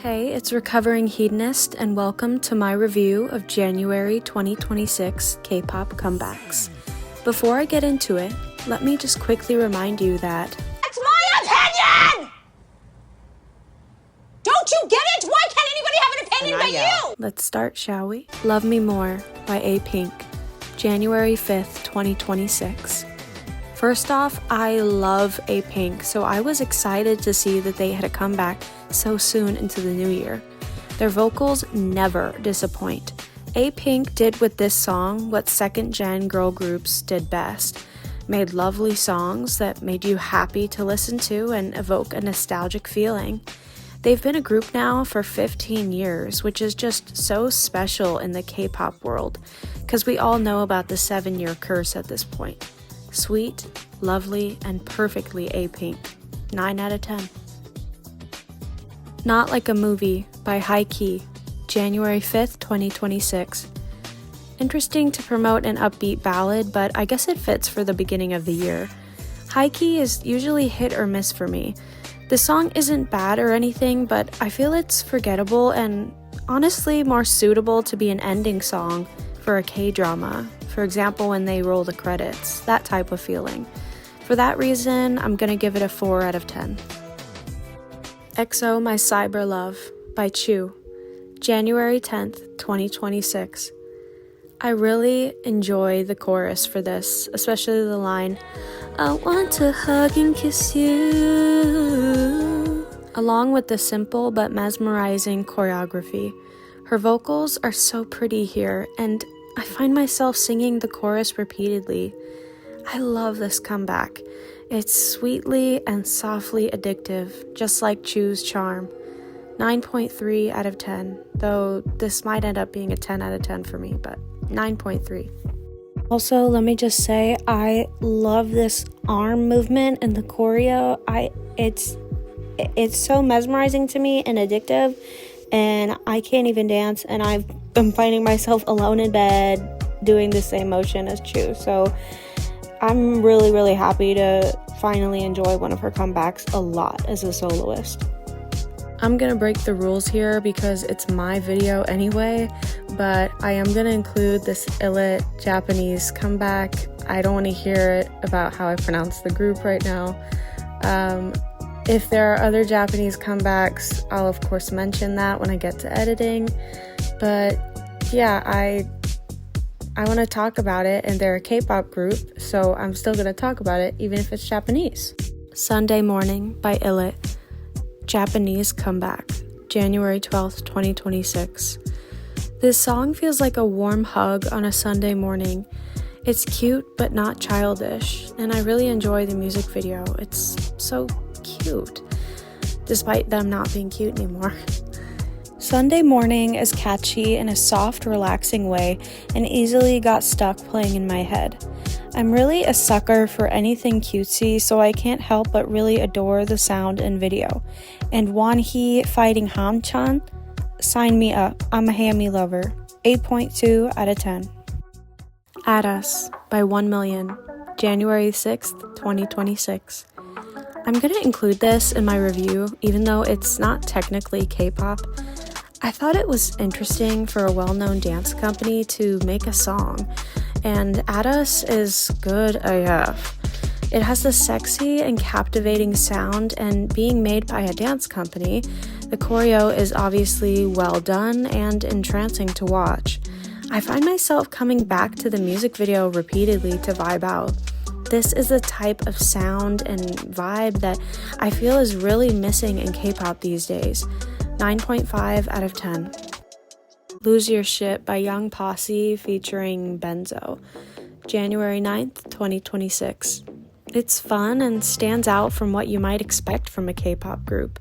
Hey, it's recovering Hedonist, and welcome to my review of January 2026 K-pop comebacks. Before I get into it, let me just quickly remind you that it's my opinion! Don't you get it? Why can't anybody have an opinion but you? Let's start, shall we? Love Me More by Apink, January 5th, 2026. First off, I love Apink, so I was excited to see that they had a comeback so soon into the new year. Their vocals never disappoint. Apink did with this song what second-gen girl groups did best. Made lovely songs that made you happy to listen to and evoke a nostalgic feeling. They've been a group now for 15 years, which is just so special in the K-pop world, because we all know about the 7-year curse at this point. Sweet, lovely, and perfectly Apink. 9 out of 10. Not Like a Movie by KiiiKiii, January 5th, 2026. Interesting to promote an upbeat ballad, but I guess it fits for the beginning of the year. KiiiKiii is usually hit or miss for me. The song isn't bad or anything, but I feel it's forgettable and honestly more suitable to be an ending song for a K-drama. For example, when they roll the credits, that type of feeling. For that reason, I'm gonna give it a 4 out of 10. EXO My Cyberlove by CHUU, January 10th, 2026. I really enjoy the chorus for this, especially the line, I want to hug and kiss you, along with the simple but mesmerizing choreography. Her vocals are so pretty here, and I find myself singing the chorus repeatedly. I love this comeback. It's sweetly and softly addictive, just like CHUU's charm. 9.3 out of 10, though this might end up being a 10 out of 10 for me, but 9.3. Also, let me just say, I love this arm movement and the choreo. It's so mesmerizing to me and addictive, and I can't even dance, and I'm finding myself alone in bed doing the same motion as CHUU. So I'm really happy to finally enjoy one of her comebacks a lot as a soloist. I'm gonna break the rules here because it's my video anyway, but I am gonna include this ILLIT Japanese comeback. I don't want to hear it about how I pronounce the group right now. If there are other Japanese comebacks, I'll of course mention that when I get to editing. But yeah, I want to talk about it, and they're a K-pop group, so I'm still going to talk about it even if it's Japanese. Sunday Morning by ILLIT, Japanese comeback, January 12th, 2026. This song feels like a warm hug on a Sunday morning. It's cute but not childish, and I really enjoy the music video. It's so cute, despite them not being cute anymore. Sunday Morning is catchy in a soft, relaxing way and easily got stuck playing in my head. I'm really a sucker for anything cutesy, so I can't help but really adore the sound and video. And Wonhee fighting Ham-chan? Sign me up, I'm a hammy lover. 8.2 out of 10. At Us by 1 Million, January 6th, 2026. I'm gonna include this in my review, even though it's not technically K-pop. I thought it was interesting for a well-known dance company to make a song, and At Us is good AF. It has a sexy and captivating sound, and being made by a dance company, the choreo is obviously well done and entrancing to watch. I find myself coming back to the music video repeatedly to vibe out. This is the type of sound and vibe that I feel is really missing in K-pop these days. 9.5 out of 10. Lose Your Shit by Young Posse featuring BENZO, January 9th, 2026. It's fun and stands out from what you might expect from a K-pop group.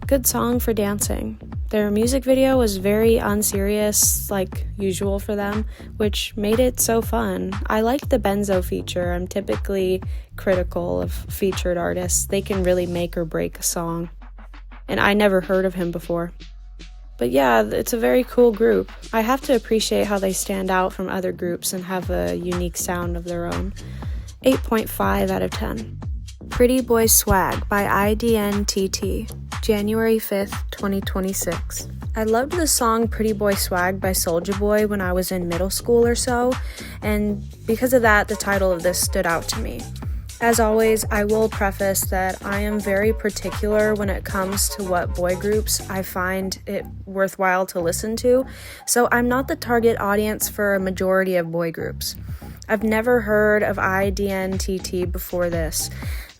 Good song for dancing. Their music video was very unserious, like usual for them, which made it so fun. I like the BENZO feature. I'm typically critical of featured artists. They can really make or break a song. And I never heard of him before. But yeah, it's a very cool group. I have to appreciate how they stand out from other groups and have a unique sound of their own. 8.5 out of 10. Pretty Boy Swag by idntt, January 5th, 2026. I loved the song Pretty Boy Swag by Soulja Boy when I was in middle school or so, and because of that, the title of this stood out to me. As always, I will preface that I am very particular when it comes to what boy groups I find it worthwhile to listen to, so I'm not the target audience for a majority of boy groups. I've never heard of idntt before this.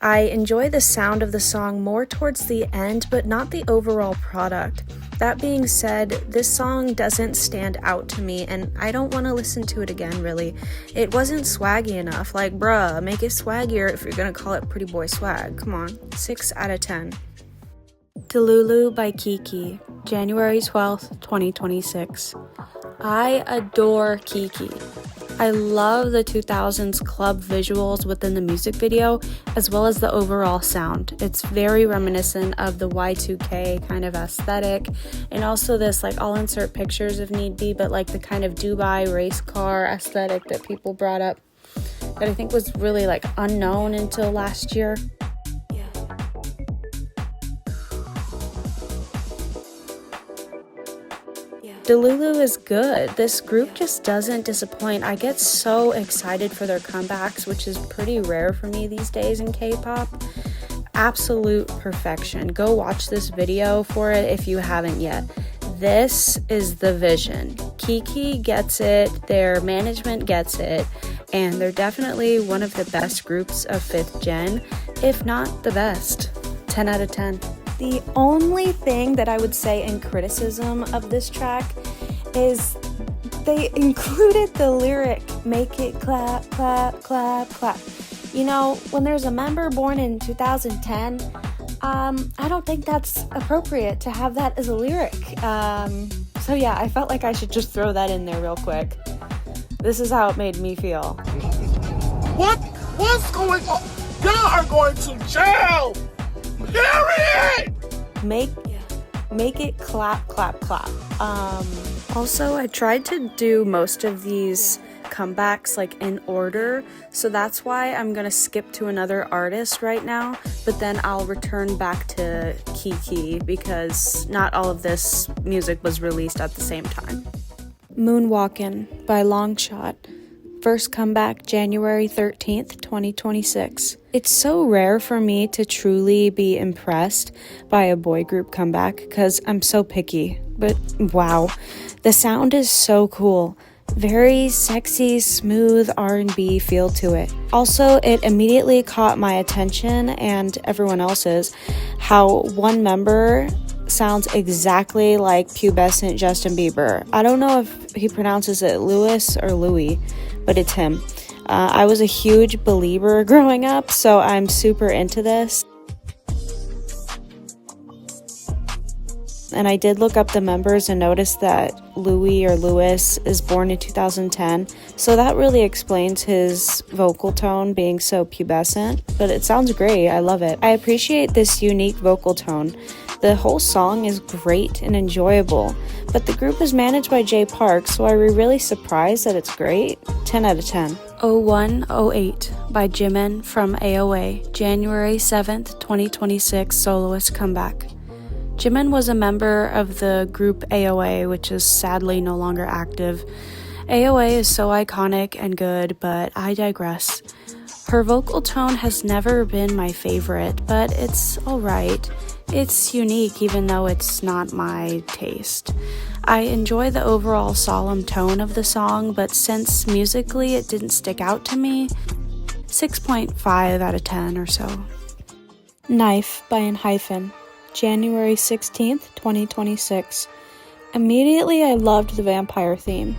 I enjoy the sound of the song more towards the end, but not the overall product. That being said, this song doesn't stand out to me, and I don't want to listen to it again, really. It wasn't swaggy enough. Like, bruh, make it swaggier if you're gonna call it Pretty Boy Swag. Come on. 6 out of 10. Delulu by KiiiKiii, January 12th, 2026. I adore KiiiKiii. I love the 2000s club visuals within the music video, as well as the overall sound. It's very reminiscent of the Y2K kind of aesthetic, and also this, like, I'll insert pictures if need be, but like the kind of Dubai race car aesthetic that people brought up that I think was really like unknown until last year. Delulu is good. This group just doesn't disappoint. I get so excited for their comebacks, which is pretty rare for me these days in K-pop. Absolute perfection. Go watch this video for it if you haven't yet. This is the vision. KiiiKiii gets it, their management gets it, and they're definitely one of the best groups of 5th gen, if not the best. 10 out of 10. The only thing that I would say in criticism of this track is they included the lyric, make it clap, clap, clap, clap. You know, when there's a member born in 2010, I don't think that's appropriate to have that as a lyric. So yeah, I felt like I should just throw that in there real quick. This is how it made me feel. What's going on? Y'all are going to jail! Period! Make it clap, clap, clap. Also, I tried to do most of these comebacks like in order, so that's why I'm gonna skip to another artist right now, but then I'll return back to KiiiKiii because not all of this music was released at the same time. Moonwalkin by LNGSHOT. First comeback January 13th, 2026. It's so rare for me to truly be impressed by a boy group comeback because I'm so picky. But wow, the sound is so cool. Very sexy, smooth R&B feel to it. Also, it immediately caught my attention and everyone else's how one member sounds exactly like pubescent Justin Bieber. I don't know if he pronounces it Louis or Louis, but it's him. I was a huge Belieber growing up, so I'm super into this. And I did look up the members and noticed that Louis or Louis is born in 2010, so that really explains his vocal tone being so pubescent, but it sounds great. I love it. I appreciate this unique vocal tone. The whole song is great and enjoyable, but the group is managed by Jay Park, so are we really surprised that it's great? 10 out of 10. 0108 by Jimin from AOA, January 7th, 2026 Soloist comeback. Jimin was a member of the group AOA, which is sadly no longer active. AOA is so iconic and good, but I digress. Her vocal tone has never been my favorite, but it's alright. It's unique even though it's not my taste. I enjoy the overall solemn tone of the song, but since musically it didn't stick out to me, 6.5 out of 10 or so. Knife by Enhypen, January 16th, 2026. Immediately I loved the vampire theme.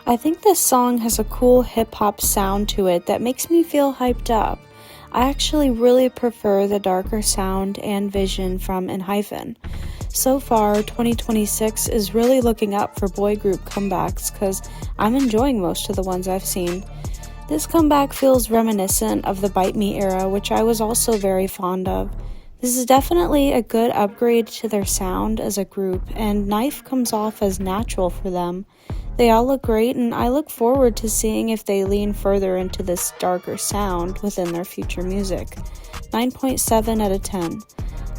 I think this song has a cool hip-hop sound to it that makes me feel hyped up. I actually really prefer the darker sound and vision from Enhypen. So far, 2026 is really looking up for boy group comebacks because I'm enjoying most of the ones I've seen. This comeback feels reminiscent of the Bite Me era, which I was also very fond of. This is definitely a good upgrade to their sound as a group, and Knife comes off as natural for them. They all look great, and I look forward to seeing if they lean further into this darker sound within their future music. 9.7 out of 10.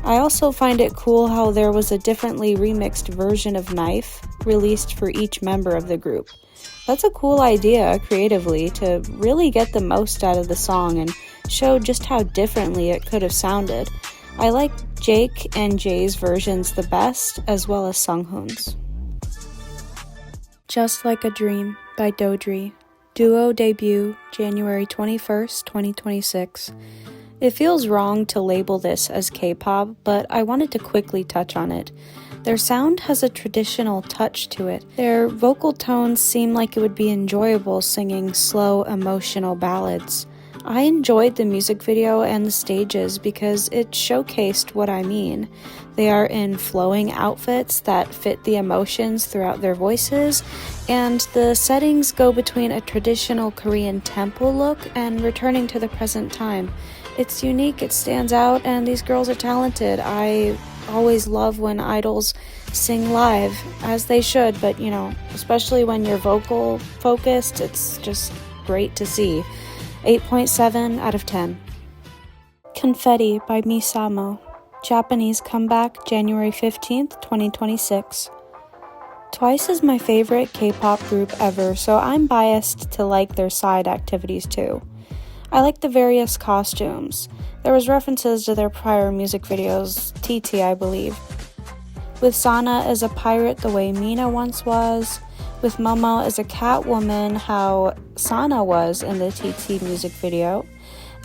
I also find it cool how there was a differently remixed version of Knife released for each member of the group. That's a cool idea creatively to really get the most out of the song and show just how differently it could have sounded. I like Jake and Jay's versions the best, as well as Sunghoon's. Just Like a Dream by dodree. Duo debut January 21st, 2026. It feels wrong to label this as K-pop, but I wanted to quickly touch on it. Their sound has a traditional touch to it. Their vocal tones seem like it would be enjoyable singing slow, emotional ballads. I enjoyed the music video and the stages because it showcased what I mean. They are in flowing outfits that fit the emotions throughout their voices, and the settings go between a traditional Korean temple look and returning to the present time. It's unique, it stands out, and these girls are talented. I always love when idols sing live, as they should, but especially when you're vocal focused, it's just great to see. 8.7 out of 10. Confetti by MISAMO. Japanese comeback January 15th, 2026. TWICE is my favorite K-pop group ever, so I'm biased to like their side activities too. I like the various costumes. There was references to their prior music videos, TT I believe. With Sana as a pirate the way Mina once was. With Momo as a cat woman how Sana was in the TT music video.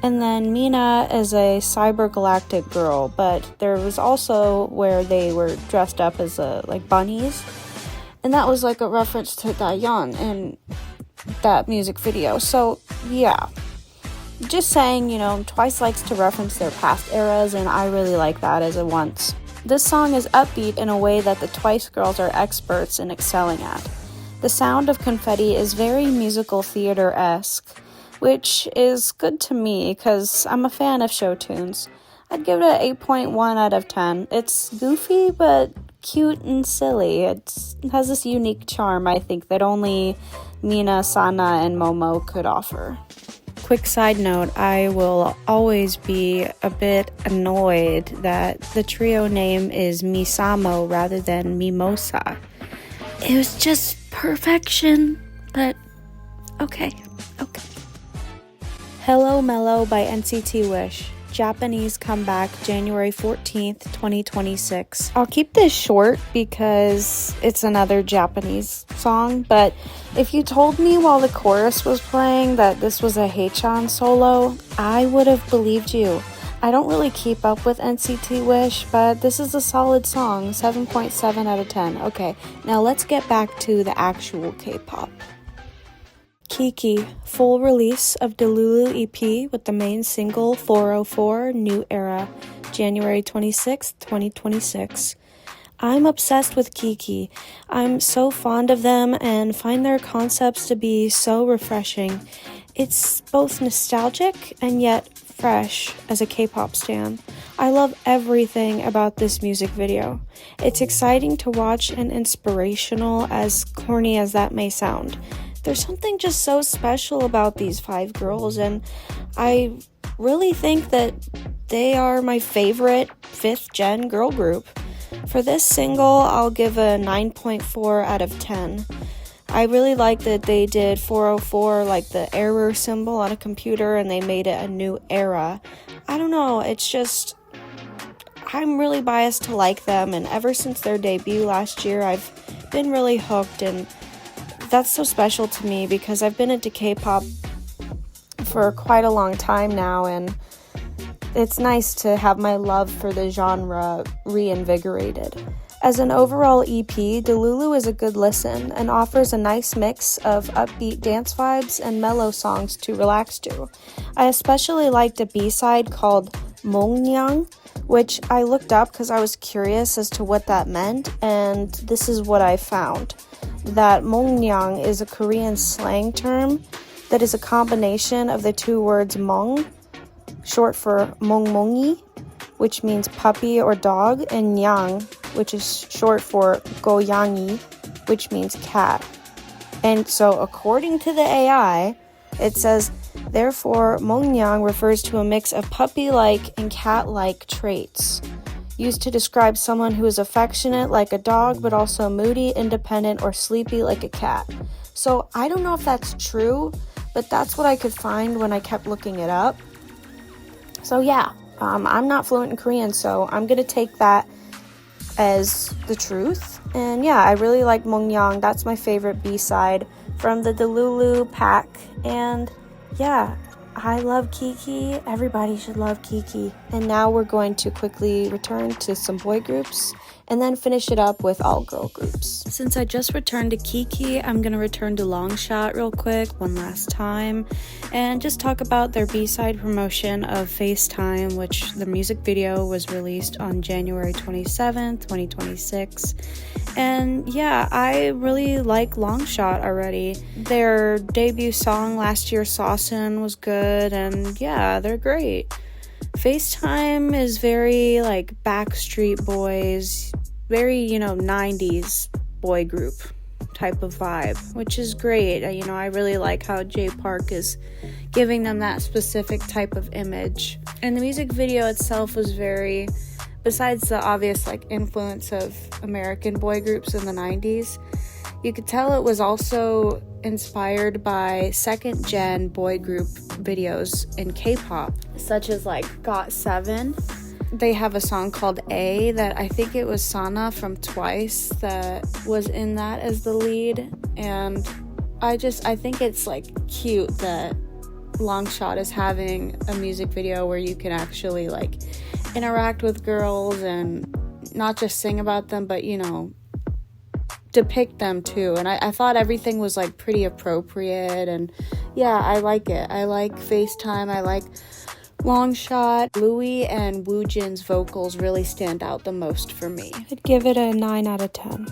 And then Mina as a cybergalactic girl, but there was also where they were dressed up as like bunnies. And that was like a reference to Daeyeon in that music video. So yeah. Just saying, TWICE likes to reference their past eras, and I really like that as a once. This song is upbeat in a way that the TWICE girls are experts in excelling at. The sound of Confetti is very musical theater-esque, which is good to me because I'm a fan of show tunes. I'd give it an 8.1 out of 10. It's goofy, but cute and silly. It has this unique charm, I think, that only Mina, Sana, and Momo could offer. Quick side note, I will always be a bit annoyed that the trio name is MISAMO rather than Mimosa. It was just perfection, but okay. Hello Mellow by NCT WISH. Japanese comeback January 14th, 2026. I'll keep this short because it's another Japanese song, but if you told me while the chorus was playing that this was a Haechan solo, I would have believed you. I don't really keep up with NCT WISH, but this is a solid song, 7.7 out of 10. Okay, now let's get back to the actual K-pop. KiiKiii, full release of Delulu EP with the main single 404 New Era, January 26th, 2026. I'm obsessed with KiiKiii. I'm so fond of them and find their concepts to be so refreshing. It's both nostalgic and yet fresh as a K-pop stan. I love everything about this music video. It's exciting to watch and inspirational, as corny as that may sound. There's something just so special about these 5 girls, and I really think that they are my favorite 5th gen girl group. For this single, I'll give a 9.4 out of 10. I really like that they did 404, like the error symbol on a computer, and they made it a new era. I don't know, it's just, I'm really biased to like them, and ever since their debut last year, I've been really hooked, and that's so special to me because I've been into K-pop for quite a long time now, and it's nice to have my love for the genre reinvigorated. As an overall EP, Delulu is a good listen and offers a nice mix of upbeat dance vibes and mellow songs to relax to. I especially liked a B-side called Mongnyeong, which I looked up because I was curious as to what that meant, and this is what I found. That Mongnyeong is a Korean slang term that is a combination of the 2 words Mong, short for Mongmongi, which means puppy or dog, and Yang, which is short for Goyangi, which means cat. And so according to the AI, it says Therefore, Mongyang refers to a mix of puppy-like and cat-like traits, used to describe someone who is affectionate like a dog, but also moody, independent, or sleepy like a cat. So I don't know if that's true, but that's what I could find when I kept looking it up. So yeah, I'm not fluent in Korean, so I'm gonna take that as the truth. And yeah, I really like Mongyang. That's my favorite B-side from the Delulu pack. And yeah, I love KiiKiii. Everybody should love KiiKiii. And now we're going to quickly return to some boy groups and then finish it up with all girl groups. Since I just returned to KiiKiii, I'm gonna return to LONGSHOT real quick one last time and just talk about their B-side promotion of FACETIME, which the music video was released on January 27th, 2026. And yeah, I really like LONGSHOT already. Their debut song last year, Saucin', was good, and yeah, they're great. FACETIME is very like Backstreet Boys, very, 90s boy group type of vibe, which is great. I really like how Jay Park is giving them that specific type of image. And the music video itself was very, besides the obvious like influence of American boy groups in the 90s, you could tell it was also inspired by second gen boy group videos in K-pop, such as like GOT7. They have a song called A that I think it was Sana from Twice that was in that as the lead. And I think it's like cute that LONGSHOT is having a music video where you can actually like interact with girls and not just sing about them, but depict them too. And I thought everything was like pretty appropriate, and yeah, I like it. I like FACETIME, I like LONGSHOT. Louis and Woojin's vocals really stand out the most for me. I'd give it a 9 out of 10.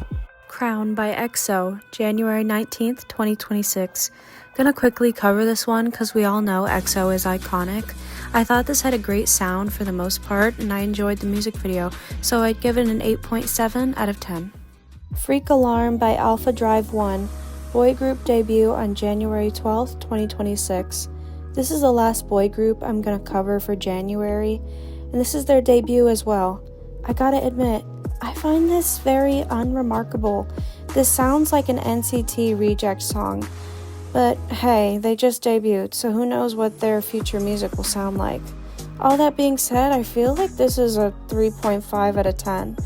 Crown by EXO, January 19th, 2026. Gonna quickly cover this one because we all know EXO is iconic. I thought this had a great sound for the most part, and I enjoyed the music video, so I'd give it an 8.7 out of 10. Freak Alarm by Alpha Drive 1, boy group debut on January 12th, 2026. This is the last boy group I'm gonna cover for January, and this is their debut as well. I gotta admit, I find this very unremarkable. This sounds like an NCT reject song, but hey, they just debuted, so who knows what their future music will sound like. All that being said, I feel like this is a 3.5 out of 10.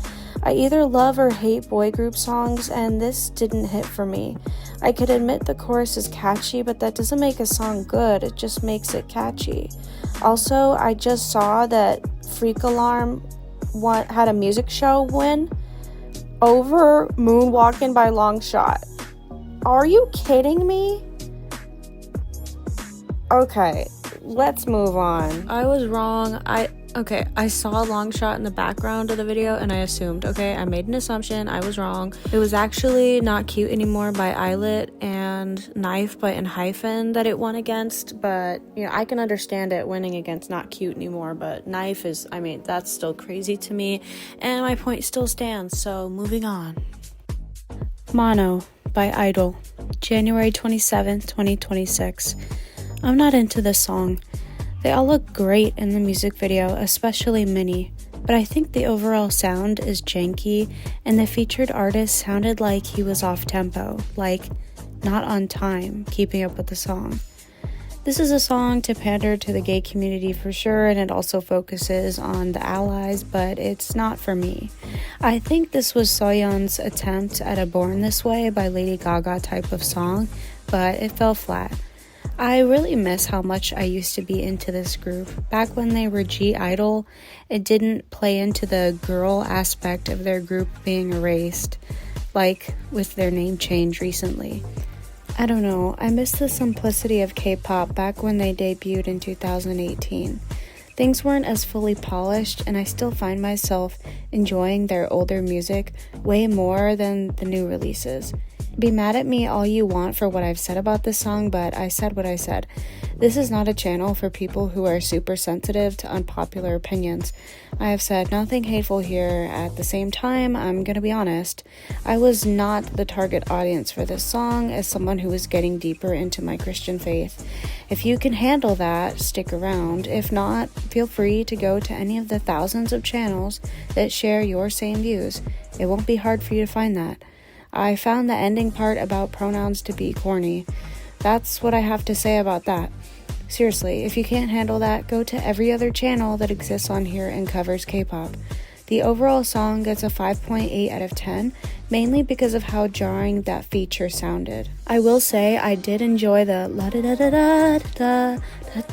I either love or hate boy group songs, and this didn't hit for me. I could admit the chorus is catchy, but that doesn't make a song good, it just makes it catchy. Also, I just saw that Freak Alarm had a music show win over Moonwalkin by LONGSHOT. Are you kidding me? Okay, let's move on. I was wrong. I saw LONGSHOT in the background of the video and I assumed, I made an assumption, I was wrong. It was actually Not Cute Anymore by ILLIT and Knife by Enhypen that it won against, but I can understand it winning against Not Cute Anymore, but Knife is, that's still crazy to me, and my point still stands, so moving on. Mono by i-dle, January 27th, 2026. I'm not into this song. They all look great in the music video, especially Minnie, but I think the overall sound is janky, and the featured artist sounded like he was off tempo, like not on time, keeping up with the song. This is a song to pander to the gay community for sure, and it also focuses on the allies, but it's not for me. I think this was Soyeon's attempt at a Born This Way by Lady Gaga type of song, but it fell flat. I really miss how much I used to be into this group. Back when they were G-idle, it didn't play into the girl aspect of their group being erased, like with their name change recently. I don't know, I miss the simplicity of K-pop back when they debuted in 2018. Things weren't as fully polished, and I still find myself enjoying their older music way more than the new releases. Be mad at me all you want for what I've said about this song, but I said what I said. This is not a channel for people who are super sensitive to unpopular opinions. I have said nothing hateful here. At the same time, I'm gonna be honest. I was not the target audience for this song as someone who was getting deeper into my Christian faith. If you can handle that, stick around. If not, feel free to go to any of the thousands of channels that share your same views. It won't be hard for you to find that. I found the ending part about pronouns to be corny. That's what I have to say about that. Seriously, if you can't handle that, go to every other channel that exists on here and covers K-pop. The overall song gets a 5.8 out of 10, mainly because of how jarring that feature sounded. I will say I did enjoy the la da da da da da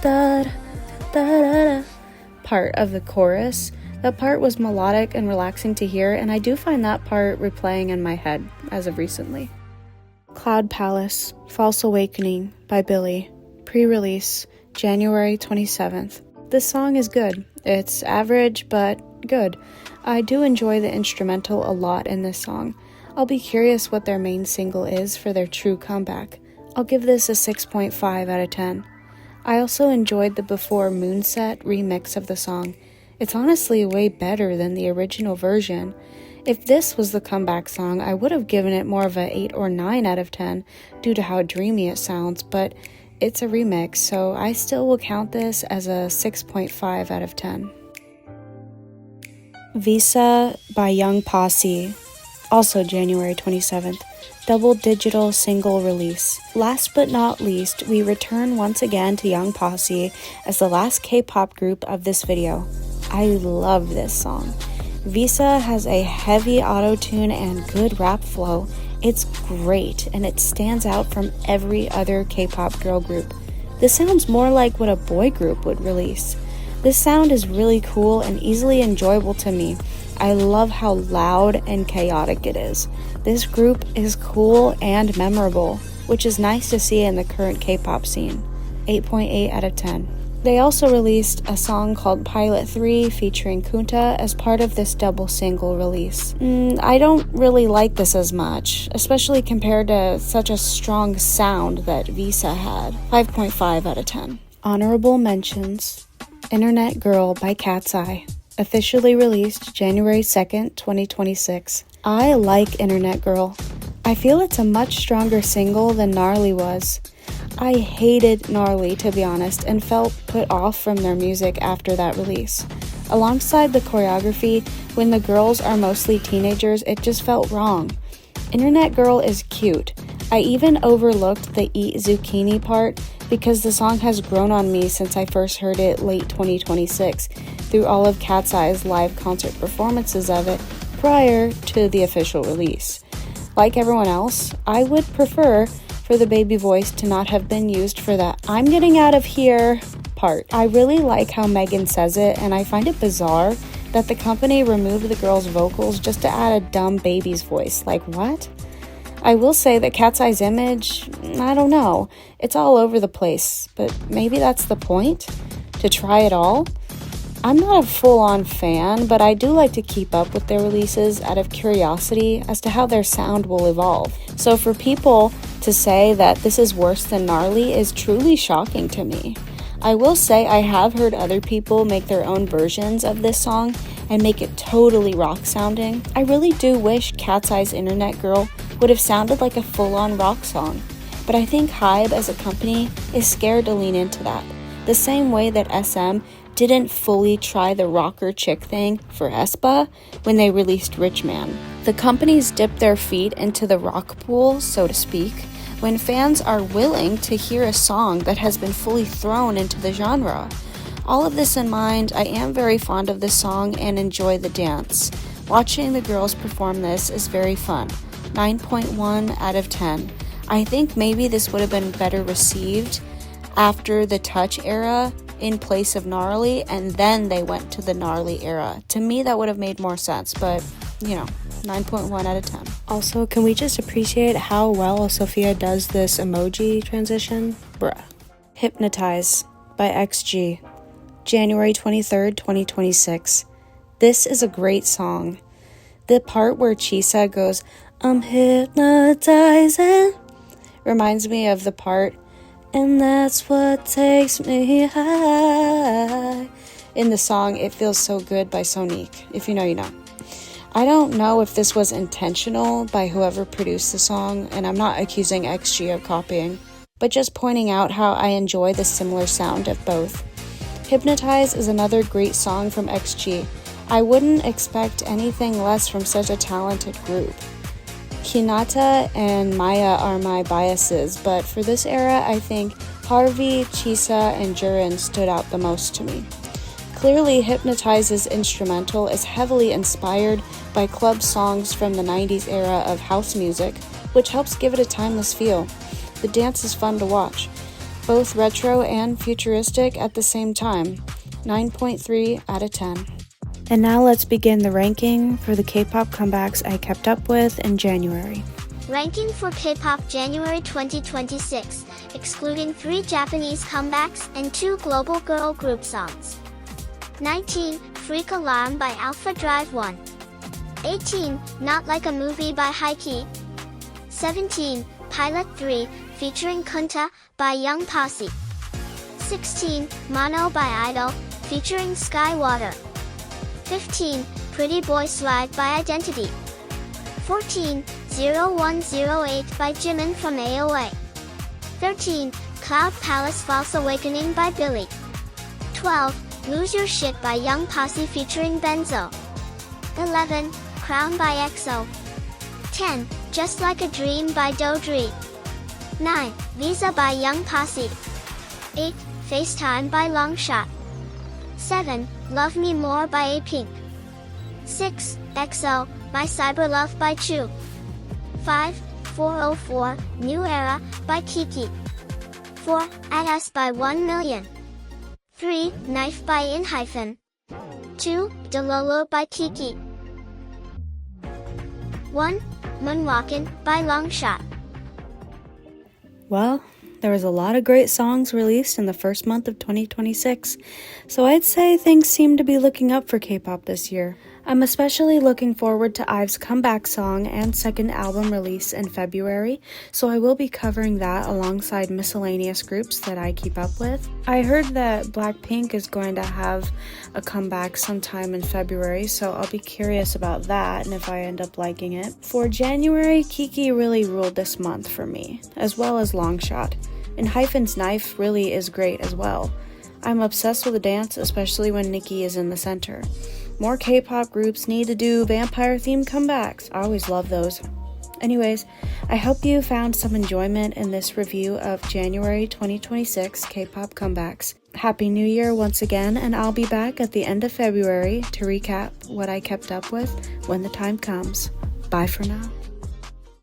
da da da part of the chorus. That part was melodic and relaxing to hear, and I do find that part replaying in my head as of recently. Cloud Palace, False Awakening by Billlie, pre-release, January 27th. This song is good. It's average, but good. I do enjoy the instrumental a lot in this song. I'll be curious what their main single is for their CHUU comeback. I'll give this a 6.5 out of 10. I also enjoyed the Before Moonset remix of the song. It's honestly way better than the original version. If this was the comeback song, I would have given it more of a 8 or 9 out of 10 due to how dreamy it sounds, but it's a remix, so I still will count this as a 6.5 out of 10. Visa by Young Posse, also January 27th, double digital single release. Last but not least, we return once again to Young Posse as the last K-pop group of this video. I love this song. Visa has a heavy auto-tune and good rap flow. It's great, and it stands out from every other K-pop girl group. This sounds more like what a boy group would release. This sound is really cool and easily enjoyable to me. I love how loud and chaotic it is. This group is cool and memorable, which is nice to see in the current K-pop scene. 8.8 out of 10. They also released a song called Pilot 3 featuring Kunta as part of this double single release. I don't really like this as much, especially compared to such a strong sound that Visa had. 5.5 out of 10. Honorable mentions. Internet Girl by Katseye, officially released January 2nd, 2026. I like Internet Girl. I feel it's a much stronger single than Gnarly was. I hated Gnarly, to be honest, and felt put off from their music after that release. Alongside the choreography, when the girls are mostly teenagers, it just felt wrong. Internet Girl is cute. I even overlooked the Eat Zucchini part because the song has grown on me since I first heard it late 2026 through all of Katseye's live concert performances of it prior to the official release. Like everyone else, I would prefer for the baby voice to not have been used for that "I'm getting out of here" part. I really like how Megan says it, and I find it bizarre that the company removed the girl's vocals just to add a dumb baby's voice. Like, what? I will say that Katseye's image, I don't know, it's all over the place, but maybe that's the point? To try it all? I'm not a full-on fan, but I do like to keep up with their releases out of curiosity as to how their sound will evolve. So for people to say that this is worse than Gnarly is truly shocking to me. I will say I have heard other people make their own versions of this song and make it totally rock sounding. I really do wish Katseye's Internet Girl would have sounded like a full-on rock song, but I think HYBE as a company is scared to lean into that, the same way that SM didn't fully try the rocker chick thing for aespa when they released Rich Man. The companies dip their feet into the rock pool, so to speak, when fans are willing to hear a song that has been fully thrown into the genre. All of this in mind, I am very fond of this song and enjoy the dance. Watching the girls perform this is very fun. 9.1 out of 10. I think maybe this would have been better received after the Touch era in place of Gnarly, and then they went to the Gnarly era. To me, that would have made more sense, but, 9.1 out of 10. Also, can we just appreciate how well Sophia does this emoji transition? Bruh. HYPNOTIZE by XG, January 23rd, 2026. This is a great song. The part where Chisa goes, I'm hypnotizing. Reminds me of the part, and that's what takes me high. In the song It Feels So Good by Sonique. If you know, you know. I don't know if this was intentional by whoever produced the song, and I'm not accusing XG of copying, but just pointing out how I enjoy the similar sound of both. Hypnotize is another great song from XG. I wouldn't expect anything less from such a talented group. Hinata and Maya are my biases, but for this era, I think Harvey, Chisa, and Jurin stood out the most to me. Clearly, Hypnotize's instrumental is heavily inspired by club songs from the 90s era of house music, which helps give it a timeless feel. The dance is fun to watch, both retro and futuristic at the same time. 9.3 out of 10. And now let's begin the ranking for the K-pop comebacks I kept up with in January. Ranking for K-pop January 2026, excluding 3 Japanese comebacks and 2 global girl group songs. 19. Freak Alarm by Alpha Drive 1. 18. Not Like a Movie by KiiiKiii. 17. Pilot 3, featuring Kunta, by Young Posse. 16. Mono by i-dle, featuring SKaiwater. 15. Pretty Boy Slide by Identity. 14. 0108 by Jimin from AOA. 13. Cloud Palace False Awakening by Billlie. 12. Lose Your Shit by Young Posse featuring BENZO. 11. Crown by EXO. 10. Just Like a Dream by dodree. 9. Visa by Young Posse. 8. FaceTime by LONGSHOT. 7. Love Me More by Apink. 6. EXO, My Cyberlove by CHUU. 5. 404, New Era by KiiiKiii. 4. At Us by 1 Million. 3. Knife by Enhypen. 2. Delulu by KiiiKiii. 1. Moonwalkin by LONGSHOT. Well, there was a lot of great songs released in the first month of 2026, so I'd say things seem to be looking up for K-pop this year. I'm especially looking forward to IVE's comeback song and second album release in February, so I will be covering that alongside miscellaneous groups that I keep up with. I heard that Blackpink is going to have a comeback sometime in February, so I'll be curious about that and if I end up liking it. For January, KiiiKiii really ruled this month for me, as well as Longshot. Enhypen's Knife really is great as well. I'm obsessed with the dance, especially when Nicki is in the center. More K-pop groups need to do vampire-themed comebacks. I always love those. Anyways, I hope you found some enjoyment in this review of January 2026 K-pop comebacks. Happy New Year once again, and I'll be back at the end of February to recap what I kept up with when the time comes. Bye for now.